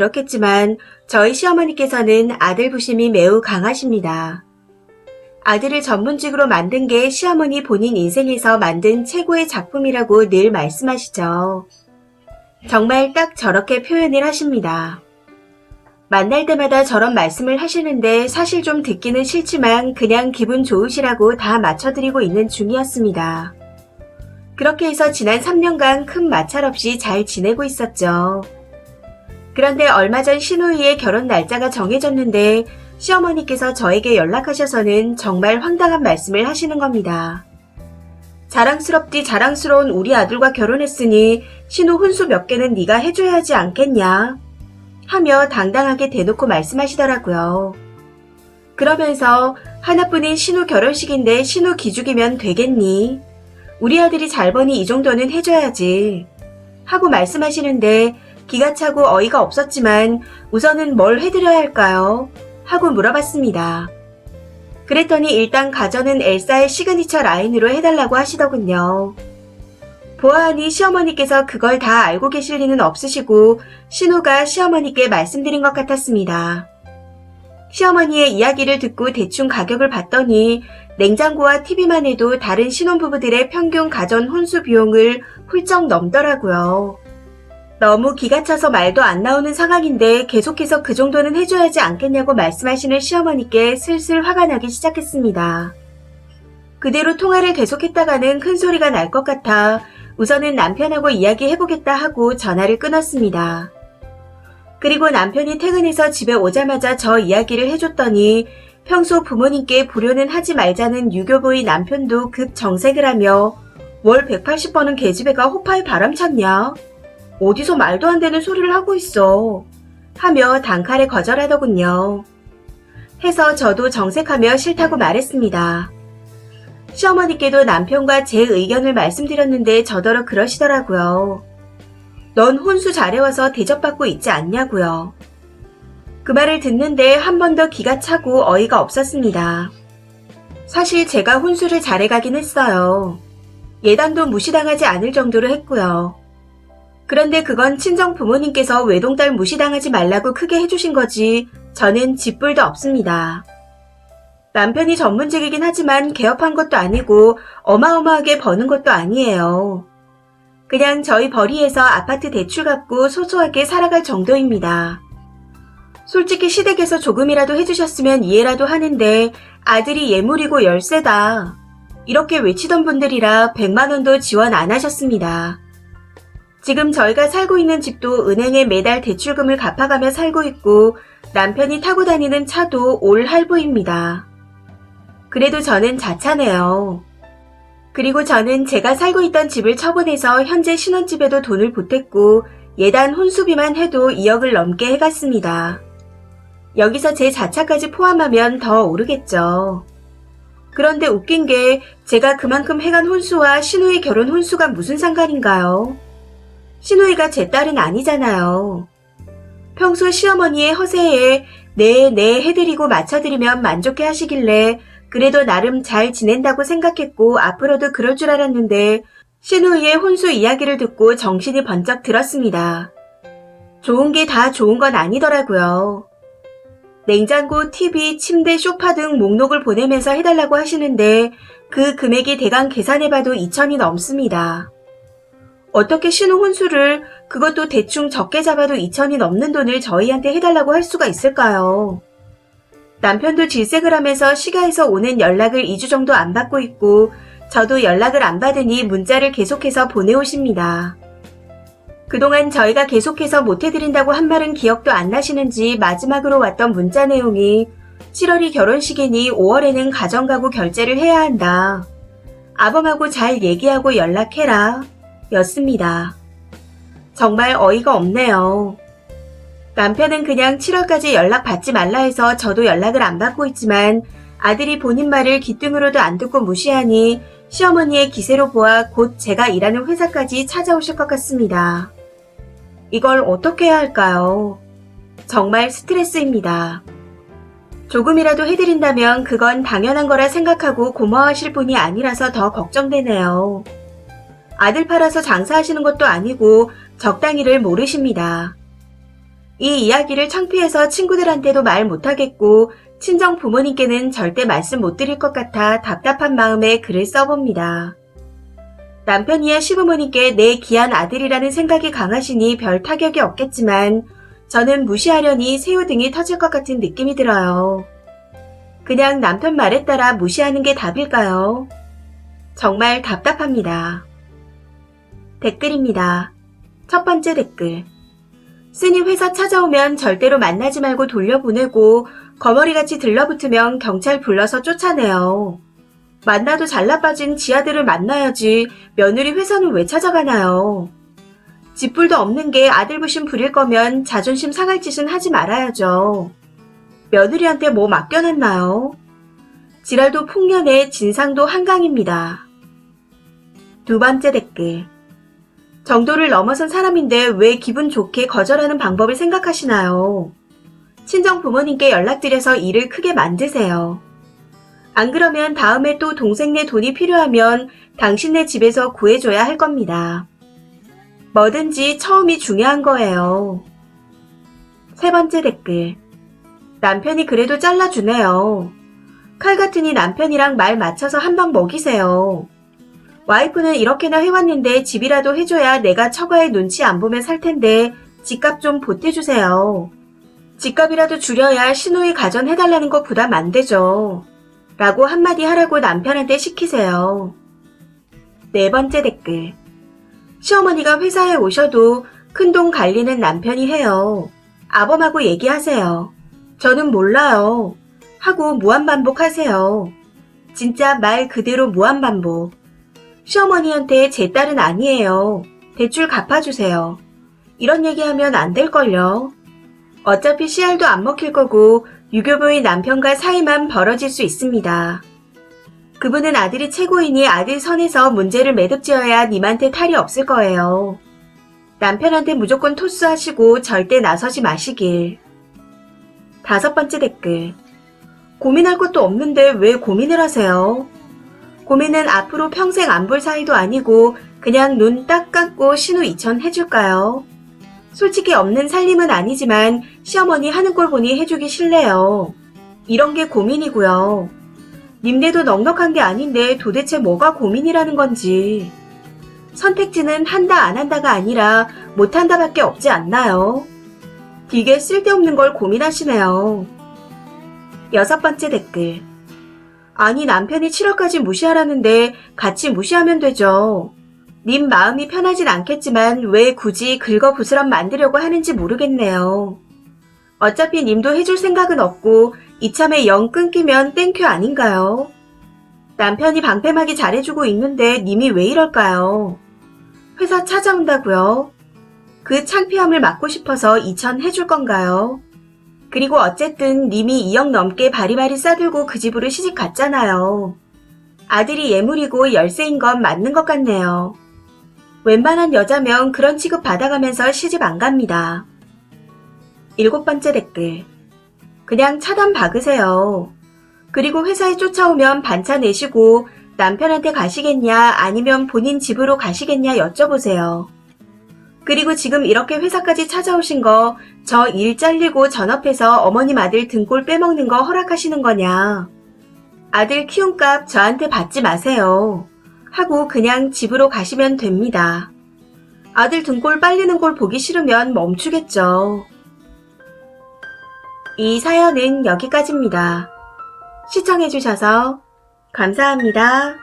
그렇겠지만 저희 시어머니께서는 아들 부심이 매우 강하십니다. 아들을 전문직으로 만든 게 시어머니 본인 인생에서 만든 최고의 작품이라고 늘 말씀하시죠. 정말 딱 저렇게 표현을 하십니다. 만날 때마다 저런 말씀을 하시는데 사실 좀 듣기는 싫지만 그냥 기분 좋으시라고 다 맞춰드리고 있는 중이었습니다. 그렇게 해서 지난 3년간 큰 마찰 없이 잘 지내고 있었죠. 그런데 얼마 전 시누이의 결혼 날짜가 정해졌는데 시어머니께서 저에게 연락하셔서는 정말 황당한 말씀을 하시는 겁니다. 자랑스럽디 자랑스러운 우리 아들과 결혼했으니 신우 혼수 몇 개는 네가 해줘야 하지 않겠냐? 하며 당당하게 대놓고 말씀하시더라고요. 그러면서 하나뿐인 신우 결혼식인데 신우 기죽이면 되겠니? 우리 아들이 잘 버니 이 정도는 해줘야지. 하고 말씀하시는데 기가 차고 어이가 없었지만 우선은 뭘 해드려야 할까요? 하고 물어봤습니다. 그랬더니 일단 가전은 엘사의 시그니처 라인으로 해달라고 하시더군요. 보아하니 시어머니께서 그걸 다 알고 계실 리는 없으시고 신우가 시어머니께 말씀드린 것 같았습니다. 시어머니의 이야기를 듣고 대충 가격을 봤더니 냉장고와 TV만 해도 다른 신혼부부들의 평균 가전 혼수 비용을 훌쩍 넘더라고요. 너무 기가 차서 말도 안 나오는 상황인데 계속해서 그 정도는 해줘야지 않겠냐고 말씀하시는 시어머니께 슬슬 화가 나기 시작했습니다. 그대로 통화를 계속했다가는 큰 소리가 날 것 같아 우선은 남편하고 이야기해보겠다 하고 전화를 끊었습니다. 그리고 남편이 퇴근해서 집에 오자마자 저 이야기를 해줬더니 평소 부모님께 불효는 하지 말자는 유교부의 남편도 급 정색을 하며 월 180번은 계집애가 호파에 바람 찼냐? 어디서 말도 안 되는 소리를 하고 있어. 하며 단칼에 거절하더군요. 해서 저도 정색하며 싫다고 말했습니다. 시어머니께도 남편과 제 의견을 말씀드렸는데 저더러 그러시더라고요. 넌 혼수 잘해와서 대접받고 있지 않냐고요. 그 말을 듣는데 한 번 더 기가 차고 어이가 없었습니다. 사실 제가 혼수를 잘해가긴 했어요. 예단도 무시당하지 않을 정도로 했고요. 그런데 그건 친정 부모님께서 외동딸 무시당하지 말라고 크게 해주신 거지 저는 쥐뿔도 없습니다. 남편이 전문직이긴 하지만 개업한 것도 아니고 어마어마하게 버는 것도 아니에요. 그냥 저희 벌이에서 아파트 대출 갚고 소소하게 살아갈 정도입니다. 솔직히 시댁에서 조금이라도 해주셨으면 이해라도 하는데 아들이 예물이고 열쇠다. 이렇게 외치던 분들이라 100만 원도 지원 안 하셨습니다. 지금 저희가 살고 있는 집도 은행에 매달 대출금을 갚아가며 살고 있고 남편이 타고 다니는 차도 올 할부입니다. 그래도 저는 자차네요. 그리고 저는 제가 살고 있던 집을 처분해서 현재 신혼집에도 돈을 보탰고 예단 혼수비만 해도 2억을 넘게 해갔습니다. 여기서 제 자차까지 포함하면 더 오르겠죠. 그런데 웃긴 게 제가 그만큼 해간 혼수와 신우의 결혼 혼수가 무슨 상관인가요? 신우이가 제 딸은 아니잖아요. 평소 시어머니의 허세에 네 해드리고 맞춰드리면 만족해 하시길래 그래도 나름 잘 지낸다고 생각했고 앞으로도 그럴 줄 알았는데 신우이의 혼수 이야기를 듣고 정신이 번쩍 들었습니다. 좋은 게 다 좋은 건 아니더라고요. 냉장고, TV, 침대, 소파 등 목록을 보내면서 해달라고 하시는데 그 금액이 대강 계산해봐도 2천이 넘습니다. 어떻게 신우 혼수를 그것도 대충 적게 잡아도 2천이 넘는 돈을 저희한테 해달라고 할 수가 있을까요? 남편도 질색을 하면서 시가에서 오는 연락을 2주 정도 안 받고 있고 저도 연락을 안 받으니 문자를 계속해서 보내오십니다. 그동안 저희가 계속해서 못해드린다고 한 말은 기억도 안 나시는지 마지막으로 왔던 문자 내용이 7월이 결혼식이니 5월에는 가정가구 결제를 해야 한다. 아범하고 잘 얘기하고 연락해라. 였습니다. 정말 어이가 없네요. 남편은 그냥 7월까지 연락 받지 말라 해서 저도 연락을 안 받고 있지만 아들이 본인 말을 귀등으로도 안 듣고 무시하니 시어머니의 기세로 보아 곧 제가 일하는 회사까지 찾아오실 것 같습니다. 이걸 어떻게 해야 할까요? 정말 스트레스입니다. 조금이라도 해드린다면 그건 당연한 거라 생각하고 고마워하실 분이 아니라서 더 걱정되네요. 아들 팔아서 장사하시는 것도 아니고 적당히를 모르십니다. 이 이야기를 창피해서 친구들한테도 말 못하겠고 친정 부모님께는 절대 말씀 못 드릴 것 같아 답답한 마음에 글을 써봅니다. 남편이야 시부모님께 내 귀한 아들이라는 생각이 강하시니 별 타격이 없겠지만 저는 무시하려니 새우등이 터질 것 같은 느낌이 들어요. 그냥 남편 말에 따라 무시하는 게 답일까요? 정말 답답합니다. 댓글입니다. 첫 번째 댓글. 쓰니 회사 찾아오면 절대로 만나지 말고 돌려보내고 거머리같이 들러붙으면 경찰 불러서 쫓아내요. 만나도 잘나빠진 지 아들을 만나야지 며느리 회사는 왜 찾아가나요? 집불도 없는 게 아들 부심 부릴 거면 자존심 상할 짓은 하지 말아야죠. 며느리한테 뭐 맡겨놨나요? 지랄도 풍년에 진상도 한강입니다. 두 번째 댓글. 정도를 넘어선 사람인데 왜 기분 좋게 거절하는 방법을 생각하시나요? 친정 부모님께 연락드려서 일을 크게 만드세요. 안 그러면 다음에 또 동생네 돈이 필요하면 당신네 집에서 구해줘야 할 겁니다. 뭐든지 처음이 중요한 거예요. 세 번째 댓글. 남편이 그래도 잘라주네요. 칼 같으니 남편이랑 말 맞춰서 한 방 먹이세요. 와이프는 이렇게나 해왔는데 집이라도 해줘야 내가 처가에 눈치 안 보면 살 텐데 집값 좀 보태주세요. 집값이라도 줄여야 시누이 가전 해달라는 거 부담 안 되죠. 라고 한마디 하라고 남편한테 시키세요. 네 번째 댓글. 시어머니가 회사에 오셔도 큰돈 갈리는 남편이 해요. 아범하고 얘기하세요. 저는 몰라요. 하고 무한반복하세요. 진짜 말 그대로 무한반복. 시어머니한테 제 딸은 아니에요. 대출 갚아주세요. 이런 얘기하면 안 될걸요. 어차피 씨알도 안 먹힐 거고 유교부의 남편과 사이만 벌어질 수 있습니다. 그분은 아들이 최고이니 아들 선에서 문제를 매듭지어야 님한테 탈이 없을 거예요. 남편한테 무조건 토스하시고 절대 나서지 마시길. 다섯 번째 댓글. 고민할 것도 없는데 왜 고민을 하세요? 고민은 앞으로 평생 안 볼 사이도 아니고 그냥 눈 딱 감고 신우 2천 해줄까요? 솔직히 없는 살림은 아니지만 시어머니 하는 꼴 보니 해주기 싫네요. 이런 게 고민이고요. 님네도 넉넉한 게 아닌데 도대체 뭐가 고민이라는 건지. 선택지는 한다 안 한다가 아니라 못한다밖에 없지 않나요? 되게 쓸데없는 걸 고민하시네요. 여섯 번째 댓글. 아니 남편이 7월까지 무시하라는데 같이 무시하면 되죠. 님 마음이 편하진 않겠지만 왜 굳이 긁어부스럼 만들려고 하는지 모르겠네요. 어차피 님도 해줄 생각은 없고 이참에 영 끊기면 땡큐 아닌가요? 남편이 방패막이 잘해주고 있는데 님이 왜 이럴까요? 회사 찾아온다고요? 그 창피함을 막고 싶어서 2천 해줄 건가요? 그리고 어쨌든 님이 2억 넘게 바리바리 싸들고 그 집으로 시집 갔잖아요. 아들이 예물이고 열쇠인 건 맞는 것 같네요. 웬만한 여자면 그런 취급 받아가면서 시집 안 갑니다. 일곱 번째 댓글. 그냥 차단 박으세요. 그리고 회사에 쫓아오면 반차 내시고 남편한테 가시겠냐 아니면 본인 집으로 가시겠냐 여쭤보세요. 그리고 지금 이렇게 회사까지 찾아오신 거 저 일 잘리고 전업해서 어머님 아들 등골 빼먹는 거 허락하시는 거냐. 아들 키움값 저한테 받지 마세요. 하고 그냥 집으로 가시면 됩니다. 아들 등골 빨리는 걸 보기 싫으면 멈추겠죠. 이 사연은 여기까지입니다. 시청해주셔서 감사합니다.